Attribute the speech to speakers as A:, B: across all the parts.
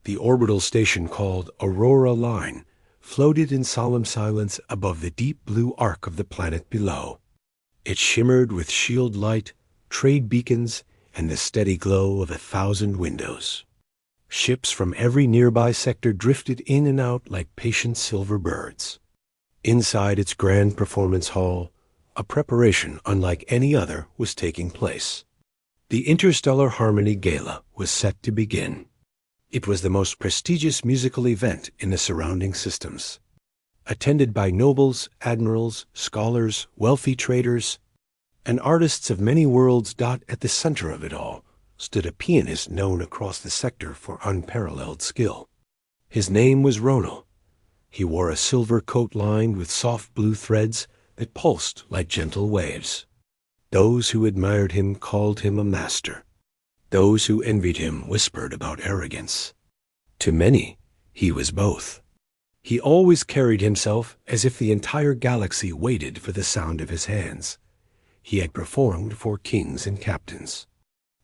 A: The orbital station called Aurora Line floated in solemn silence above the deep blue arc of the planet below. It shimmered with shield light, trade beacons, and the steady glow of 1,000 windows. Ships from every nearby sector drifted in and out like patient silver birds. Inside its grand performance hall, a preparation unlike any other was taking place. The Interstellar Harmony Gala was set to begin. It was the most prestigious musical event in the surrounding systems. Attended by nobles, admirals, scholars, wealthy traders, and artists of many worlds. At the center of it all stood a pianist known across the sector for unparalleled skill. His name was Ronald. He wore a silver coat lined with soft blue threads that pulsed like gentle waves. Those who admired him called him a master. Those who envied him whispered about arrogance. To many, he was both. He always carried himself as if the entire galaxy waited for the sound of his hands. He had performed for kings and captains.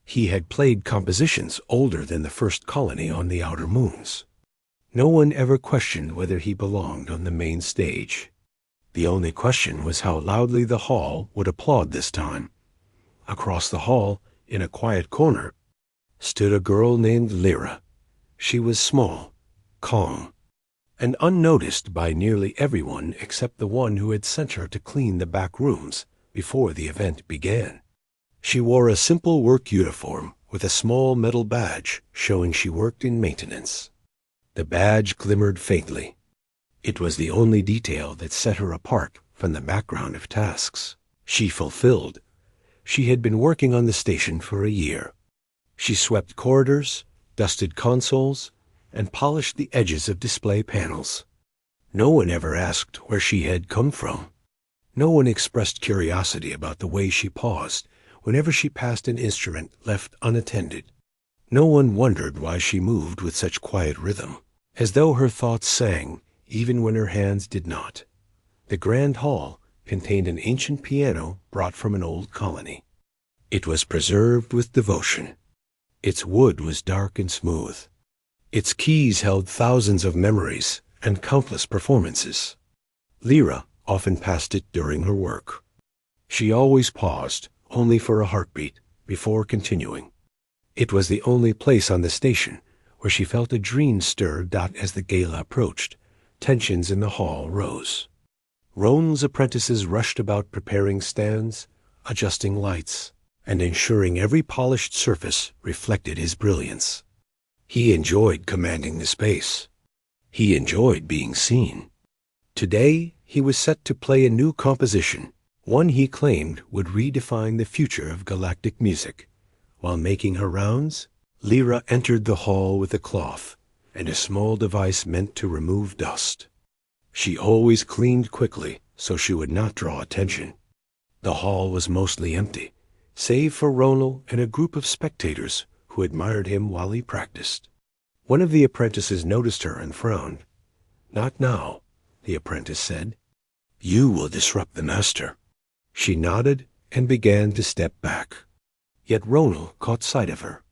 A: He had played compositions older than the first colony on the outer moons. No one ever questioned whether he belonged on the main stage. The only question was how loudly the hall would applaud this time. Across the hall, in a quiet corner, stood a girl named Lyra. She was small, calm, and unnoticed by nearly everyone except the one who had sent her to clean the back rooms before the event began. She wore a simple work uniform with a small metal badge showing she worked in maintenance. The badge glimmered faintly. It was the only detail that set her apart from the background of tasks she fulfilled. She had been working on the station for a year. She swept corridors, dusted consoles, and polished the edges of display panels. No one ever asked where she had come from. No one expressed curiosity about the way she paused whenever she passed an instrument left unattended. No one wondered why she moved with such quiet rhythm, as though her thoughts sang even when her hands did not. The grand hall contained an ancient piano brought from an old colony. It was preserved with devotion. Its wood was dark and smooth. Its keys held thousands of memories and countless performances. Lyra often passed it during her work. She always paused, only for a heartbeat, before continuing. It was the only place on the station where she felt a dream stir. As the gala approached, tensions in the hall rose. Ronal's apprentices rushed about preparing stands, adjusting lights, and ensuring every polished surface reflected his brilliance. He enjoyed commanding the space. He enjoyed being seen. Today, he was set to play a new composition, one he claimed would redefine the future of galactic music. While making her rounds, Lyra entered the hall with a cloth and a small device meant to remove dust. She always cleaned quickly so she would not draw attention. The hall was mostly empty, save for Ronald and a group of spectators who admired him while he practiced. One of the apprentices noticed her and frowned. "Not now," the apprentice said. "You will disrupt the master." She nodded and began to step back. Yet Ronald caught sight of her.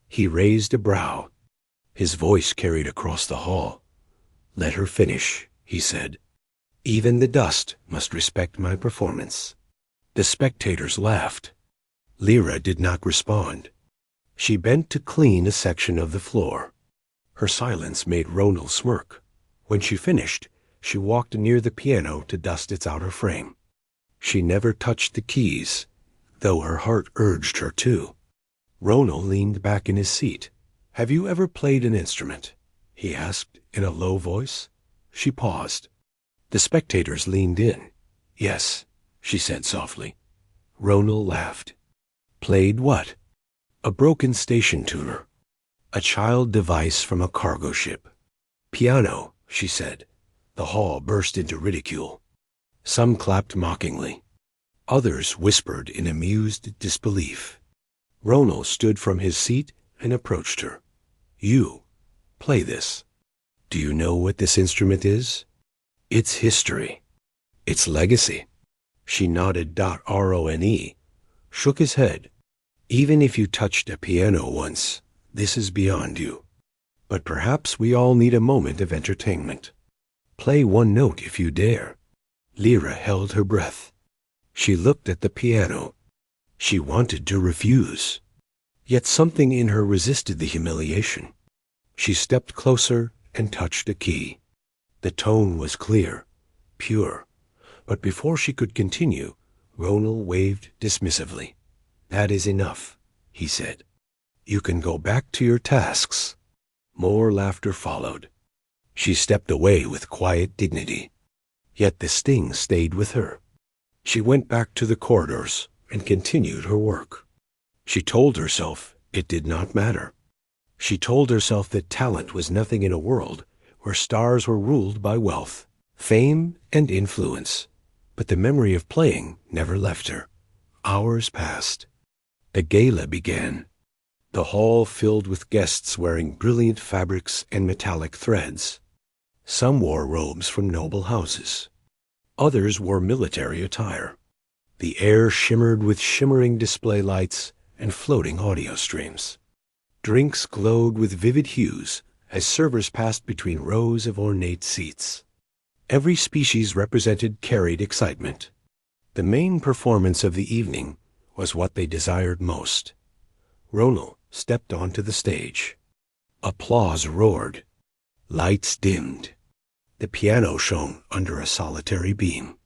A: He raised a brow. His voice carried across the hall. "Let her finish," he said. "Even the dust must respect my performance." The spectators laughed. Lyra did not respond. She bent to clean a section of the floor. Her silence made Ronald smirk. When she finished, she walked near the piano to dust its outer frame. She never touched the keys, though her heart urged her to. Ronald leaned back in his seat. "Have you ever played an instrument?" he asked in a low voice. She paused. The spectators leaned in. "Yes," she said softly. Ronald laughed. "Played what?" "A broken station tuner. A child device from a cargo ship." "Piano," she said. The hall burst into ridicule. Some clapped mockingly. Others whispered in amused disbelief. Ronald stood from his seat and approached her. "You, play this. Do you know what this instrument is? Its history. Its legacy." She nodded. Rone, shook his head. "Even if you touched a piano once, this is beyond you. But perhaps we all need a moment of entertainment. Play one note if you dare. Lyra held her breath. She looked at the piano. She wanted to refuse. Yet something in her resisted the humiliation. She stepped closer and touched a key. The tone was clear, pure. But before she could continue, Ronald waved dismissively. "That is enough," he said. "You can go back to your tasks." More laughter followed. She stepped away with quiet dignity. Yet the sting stayed with her. She went back to the corridors and continued her work. She told herself it did not matter. She told herself that talent was nothing in a world where stars were ruled by wealth, fame, and influence. But the memory of playing never left her. Hours passed. The gala began. The hall filled with guests wearing brilliant fabrics and metallic threads. Some wore robes from noble houses. Others wore military attire. The air shimmered with shimmering display lights and floating audio streams. Drinks glowed with vivid hues as servers passed between rows of ornate seats. Every species represented carried excitement. The main performance of the evening was what they desired most. Ronald stepped onto the stage. Applause roared. Lights dimmed. The piano shone under a solitary beam.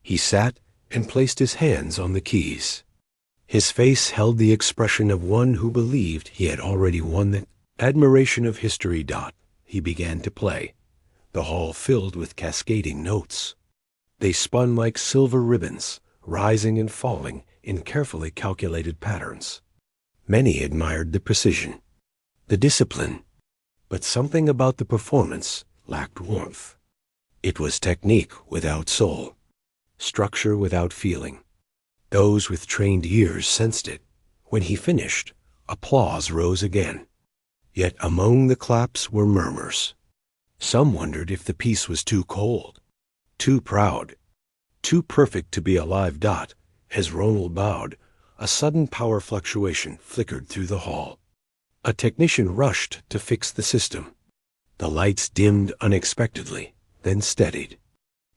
A: He sat and placed his hands on the keys. His face held the expression of one who believed he had already won the admiration of history. He began to play. The hall filled with cascading notes. They spun like silver ribbons, rising and falling in carefully calculated patterns. Many admired the precision, the discipline, but something about the performance lacked warmth. It was technique without soul, structure without feeling. Those with trained ears sensed it. When he finished, applause rose again. Yet among the claps were murmurs. Some wondered if the piece was too cold, too proud, too perfect to be a live. As Ronald bowed, a sudden power fluctuation flickered through the hall. A technician rushed to fix the system. The lights dimmed unexpectedly, then steadied.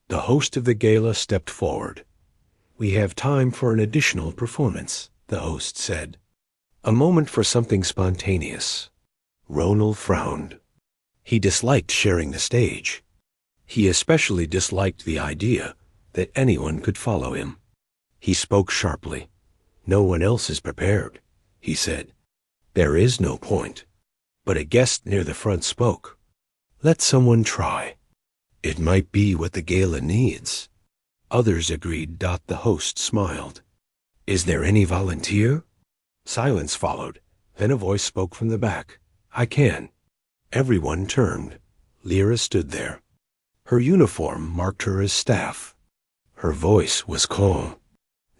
A: The host of the gala stepped forward. "We have time for an additional performance," the host said. "A moment for something spontaneous." Ronald frowned. He disliked sharing the stage. He especially disliked the idea that anyone could follow him. He spoke sharply. "No one else is prepared," he said. "There is no point." But a guest near the front spoke. "Let someone try. It might be what the gala needs." Others agreed. The host smiled. "Is there any volunteer?" Silence followed. Then a voice spoke from the back. "I can." Everyone turned. Lyra stood there. Her uniform marked her as staff. Her voice was calm.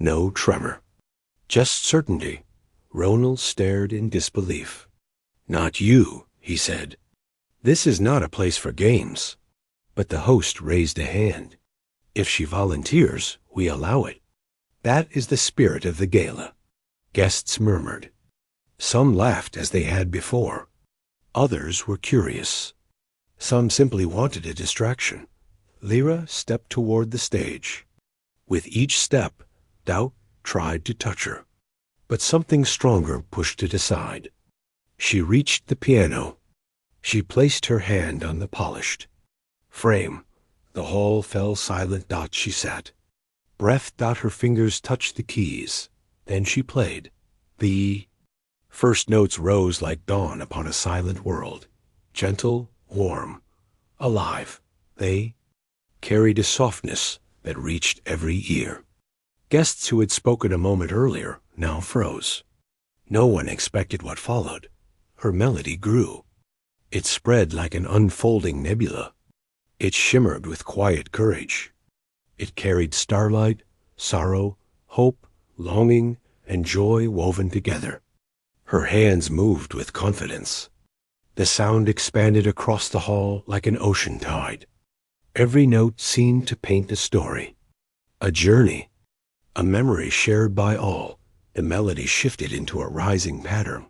A: No tremor. Just certainty. Ronald stared in disbelief. "Not you," he said. "This is not a place for games." But the host raised a hand. "If she volunteers, we allow it." That is the spirit of the gala. Guests murmured. Some laughed as they had before. Others were curious. Some simply wanted a distraction. Lyra stepped toward the stage. With each step, doubt tried to touch her. But something stronger pushed it aside. She reached the piano. She placed her hand on the polished frame. The hall fell silent. She sat. Breath. Her fingers touched the keys. Then she played. The first notes rose like dawn upon a silent world. Gentle, warm, alive. They carried a softness that reached every ear. Guests who had spoken a moment earlier now froze. No one expected what followed. Her melody grew. It spread like an unfolding nebula. It shimmered with quiet courage. It carried starlight, sorrow, hope, longing, and joy woven together. Her hands moved with confidence. The sound expanded across the hall like an ocean tide. Every note seemed to paint a story, a journey, a memory shared by all. The melody shifted into a rising pattern.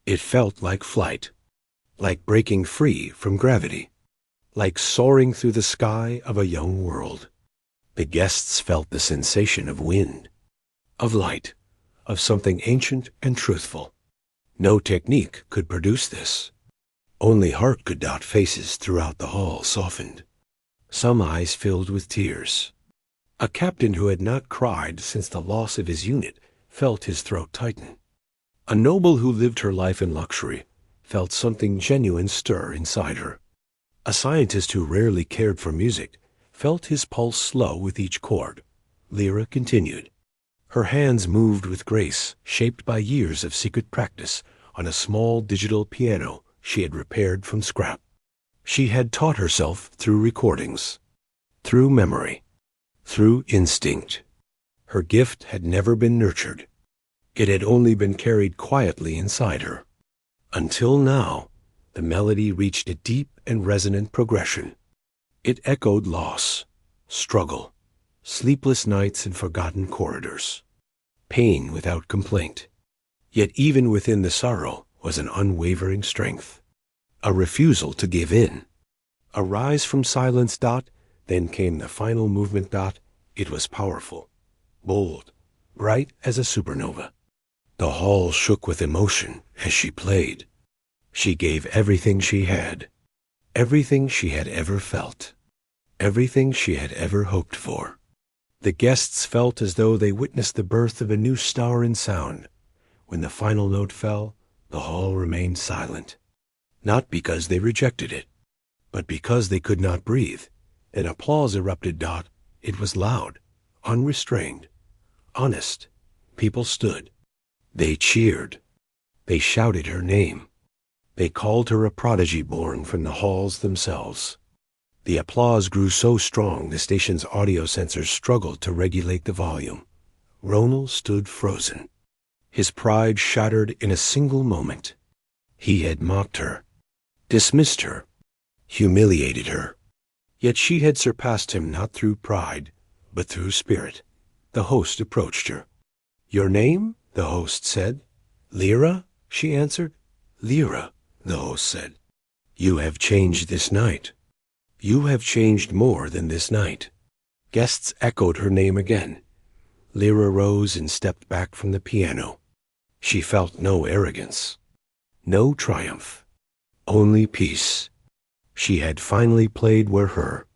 A: It felt like flight. like breaking free from gravity, like soaring through the sky of a young world. The guests felt the sensation of wind, of light, of something ancient and truthful. No technique could produce this. Only heart could dot faces throughout the hall softened. Some eyes filled with tears. A captain who had not cried since the loss of his unit felt his throat tighten. A noble who lived her life in luxury felt something genuine stir inside her. A scientist who rarely cared for music felt his pulse slow with each chord. Lyra continued. Her hands moved with grace, shaped by years of secret practice on a small digital piano she had repaired from scrap. She had taught herself through recordings, through memory, through instinct. Her gift had never been nurtured. It had only been carried quietly inside her. Until now, the melody reached a deep and resonant progression. It echoed loss, struggle, sleepless nights and forgotten corridors, pain without complaint. Yet even within the sorrow was an unwavering strength, a refusal to give in. A rise from silence. Then came the final movement. It was powerful, bold, bright as a supernova. The hall shook with emotion as she played. She gave everything she had, everything she had ever felt, everything she had ever hoped for. The guests felt as though they witnessed the birth of a new star in sound. When the final note fell, the hall remained silent, not because they rejected it, but because they could not breathe. An applause erupted. It was loud, unrestrained, honest. People stood. They cheered. They shouted her name. They called her a prodigy born from the halls themselves. The applause grew so strong the station's audio sensors struggled to regulate the volume. Ronald stood frozen, his pride shattered in a single moment. He had mocked her, dismissed her, humiliated her. Yet she had surpassed him not through pride, but through spirit. The host approached her. "Your name?" the host said. "Lyra," she answered. "Lyra," the host said. "You have changed this night. You have changed more than this night." Guests echoed her name again. Lyra rose and stepped back from the piano. She felt no arrogance, no triumph, only peace. She had finally played where her